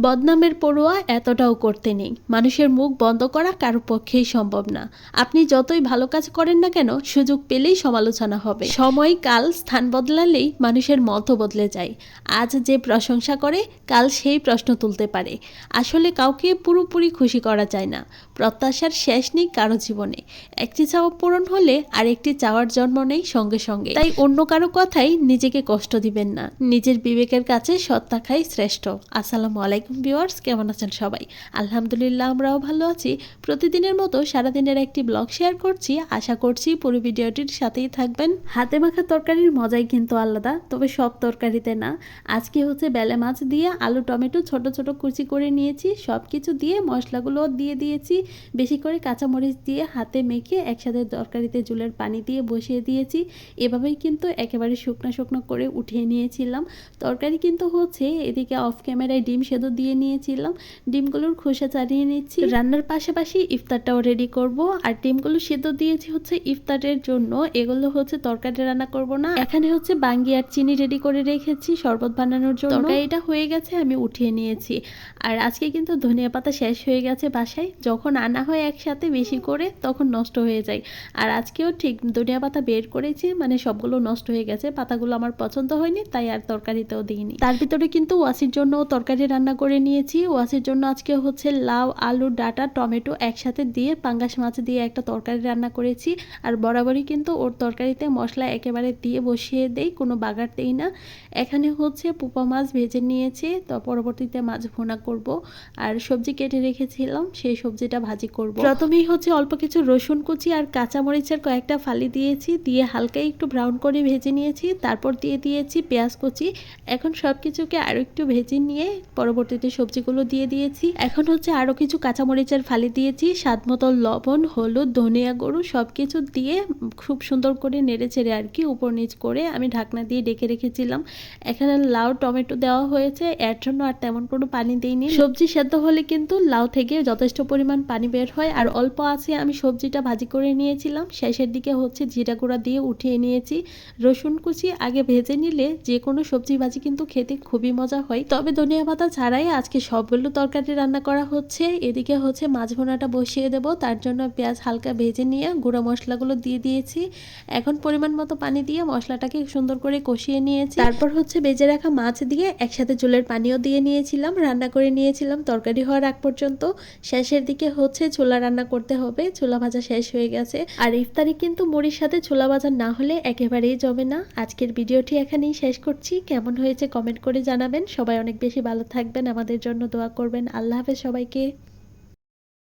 বদনামের পড়ুয়া এতটাও করতে নেই। মানুষের মুখ বন্ধ করা কারো পক্ষেই সম্ভব না। আপনি যতই ভালো কাজ করেন না কেন, সুযোগ পেলেই সমালোচনা হবে। সময় কাল স্থান বদলালেই মানুষের মত বদলে যায়। আজ যে প্রশংসা করে, কাল সেই প্রশ্ন তুলতে পারে। আসলে কাউকে পুরোপুরি খুশি করা যায় না। প্রত্যাশার শেষ নেই কারো জীবনে। একটি চাওয়া পূরণ হলে আরেকটি চাওয়ার জন্ম নেই সঙ্গে সঙ্গে। তাই অন্য কারো কথাই নিজেকে কষ্ট দিবেন না। নিজের বিবেকের কাছে সৎ থাকাই শ্রেষ্ঠ। আসসালামু আলাইকুম ভিউয়ার্স, কেমন আছেন সবাই? আলহামদুলিল্লাহ, আমরাও ভালো আছি। প্রতিদিনের মতো সারাদিনের একটি ব্লগ শেয়ার করছি। আশা করছি পুরো ভিডিওটির সাথেই থাকবেন। হাতে মাখা তরকারির মজাই কিন্তু আলাদা, তবে সব তরকারিতে না। আজকে হচ্ছে বেলে মাছ দিয়ে আলু টমেটো ছোট ছোট কুচি করে নিয়েছি। সব কিছু দিয়ে মশলাগুলো দিয়ে দিয়েছি। বেশি করে কাঁচামরিচ দিয়ে হাতে মেখে একসাথে তরকারিতে জলের পানি দিয়ে বসিয়ে দিয়েছি। এভাবেই কিন্তু একেবারে শুকনো শুকনো করে উঠিয়ে নিয়েছিলাম। তরকারি কিন্তু হচ্ছে এদিকে অফ ক্যামেরায় ডিম সেদ্ধ দিয়ে নিয়েছিলাম। ডিমগুলোর খোসা ছাড়িয়ে নিচ্ছি। রান্নার পাশাপাশি ইফতারটাও রেডি করব। আর ডিমগুলো সেদ্ধ দিয়েছি হচ্ছে ইফতারের জন্য, এগুলো হচ্ছে তরকারি রান্না করব না। এখানে হচ্ছে বাঙ্গি আর চিনি রেডি করে রেখেছি শরবত বানানোর জন্য। তরকারিটা হয়ে গেছে, আমি উঠিয়ে নিয়েছি। আর আজকে কিন্তু ধনিয়া পাতা শেষ হয়ে গেছে বাসায়। যখন আনা হয় একসাথে বেশি করে, তখন নষ্ট হয়ে যায়। আর আজকেও ঠিক ধনিয়া পাতা বের করেছি, মানে সবগুলো নষ্ট হয়ে গেছে। পাতাগুলো আমার পছন্দ হয়নি, তাই আর তরকারিতেও দিইনি। তার ভিতরে কিন্তু ওয়াসির জন্য তরকারি রান্না করে নিয়েছি। ওয়াসির জন্য আজকে হচ্ছে লাউ, আলু, ডাঁটা, টমেটো একসাথে দিয়ে পাঙ্গাস মাছ দিয়ে একটা তরকারি রান্না করেছি। আর বরাবরই কিন্তু ওর তরকারিতে মশলা একেবারে দিয়ে বসিয়ে দেই, কোনো বাগার দেই না। এখানে হচ্ছে পুপা মাছ ভেজে নিয়েছি, তো পরবর্তীতে মাছ ভুনা করব। আর সবজি কেটে রেখেছিলাম, সেই সবজিটা ভাজি করব। প্রথমেই হচ্ছে অল্প কিছু রসুন কুচি আর কাঁচামরিচের কয়েকটা ফালি দিয়েছি, দিয়ে হালকা একটু ব্রাউন করে ভেজে নিয়েছি। তারপর দিয়ে দিয়েছি পেঁয়াজ কুচি। এখন সব কিছুকে আরও একটু ভেজে নিয়ে পরবর্তীতে সবজিগুলো দিয়ে দিয়েছি। এখন হচ্ছে আরও কিছু কাঁচামরিচের ফালি দিয়েছি, স্বাদ মতো লবণ, হলুদ, ধনিয়া গুঁড়ো সব কিছু দিয়ে খুব সুন্দর করে নেড়ে চেড়ে আর কি উপর নিচ করে আমি ঢাকনা দিয়ে ডেকে রেখেছিলাম। এখানে লাউ টমেটো দেওয়া হয়েছে, এর জন্য আর তেমন কোনো পানি দিইনি। সবজি সেদ্ধ হলে কিন্তু লাউ থেকে যথেষ্ট পরিমাণ পানি বের হয়। আর অল্প আছে আমি সবজিটা ভাজি করে নিয়েছিলাম। শেষের দিকে হচ্ছে জিরা গুঁড়া দিয়ে উঠিয়ে নিয়েছি। রসুন কুচি আগে ভেজে নিলে যে কোনো সবজি ভাজি কিন্তু খেতে খুবই মজা হয়। তবে ধনিয়া পাতা ছাড়াই আজকে সবগুলো তরকারি রান্না করা হচ্ছে। এদিকে হচ্ছে মাছ ভুনাটা বসিয়ে দেব, তার জন্য পেঁয়াজ হালকা ভেজে নিয়ে গুঁড়ো মশলাগুলো দিয়ে দিয়েছি। এখন পরিমাণ মতো পানি দিয়ে মশলাটাকে সুন্দর করে কষিয়ে নিয়েছি। তারপর হচ্ছে ভেজে রাখা মাছ দিয়ে একসাথে জলের পানিও দিয়ে নিয়েছিলাম, রান্না করে নিয়েছিলাম তরকারি হওয়ার আগ পর্যন্ত। শেষের দিকে হচ্ছে ছোলা রান্না করতে হবে, ছোলা ভাজা শেষ হয়ে গেছে। আর ইফতারি কিন্তু মুড়ির সাথে ছোলা ভাজা না হলে একেবারেই জমে না। আজকের ভিডিওটি এখানেই শেষ করছি। কেমন হয়েছে কমেন্ট করে জানাবেন। সবাই অনেক বেশি ভালো থাকবেন, আমাদের জন্য দোয়া করবেন। আল্লাহ হাফেজ সবাইকে।